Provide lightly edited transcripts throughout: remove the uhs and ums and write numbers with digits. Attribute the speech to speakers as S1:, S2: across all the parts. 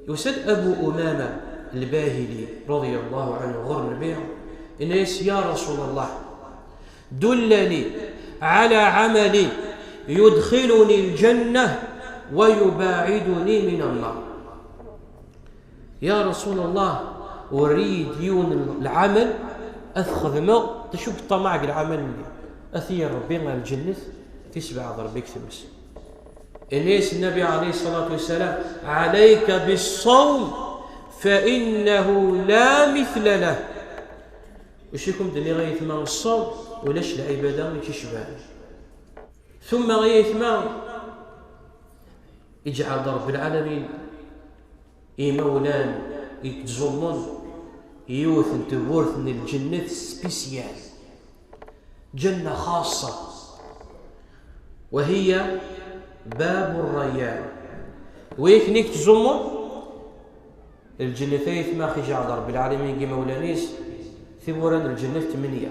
S1: يسد أبو أمامة الباهلي رضي الله عنه غر النبي إن يا رسول الله دلني على عمل يدخلني الجنة ويباعدني من النار. يا رسول الله أريد يون العمل أخذ تشوف الطمع العمل اللي أثير ربي مع الجنة تسبع ضربك تمس. إنيس النبي عليه الصلاة والسلام عليك بالصوم فإنه لا مثل له. وش يكون دني غاية ما الصوم ولاش العبادة تشبع ثم غاية ما اجعل رب العالمين مولان يتزمن يوثن تورثن الجنة سبيسيال جنة خاصة وهي باب الريان ويكنيك تزمن الجنة ثيث ما خجع رب العالمين كي مولانيس ثوران الجنة 8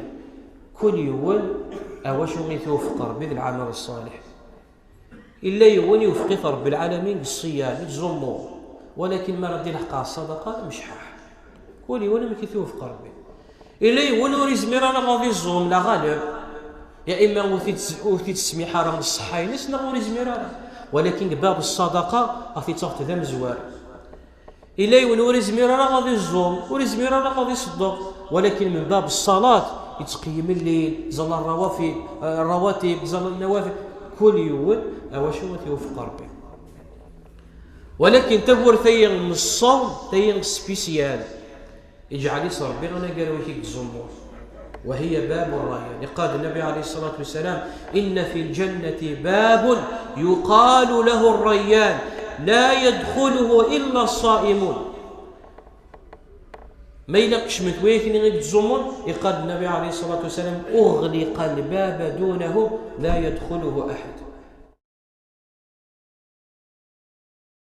S1: كل يول أواشو يتوفق ربي بالعمل الصالح إلا يول يوفق رب العالمين بالصيام يتزمو ولكن ما ردي لحقها الصدقة مش حاح كل يول ما كيتوفق ربي إلا يول وريزمير أنا غادي الزوم لا غالب يا إما وثيت السميحة راه الصحة ينس نغوري زميرة ولكن باب الصدقة غادي تاخذ ذا مزوار إلا يول وريزمير أنا غادي الزوم وريزمير أنا غادي يصدق ولكن من باب الصلاة يتقيم الليل زل الرواتب زل النوافل كل يوم أواشو يوفق ربي ولكن تبور ثيغ من الصوم ثيغ سبيسيال يجعل يصير ربي غنا قالوا كيك الزمور وهي باب الريان. قال النبي عليه الصلاة والسلام إن في الجنة باب يقال له الريان لا يدخله إلا الصائمون. ما يلقش متويكني غير الزمر يقال النبي عليه الصلاة والسلام أغلق الباب دونه لا يدخله أحد.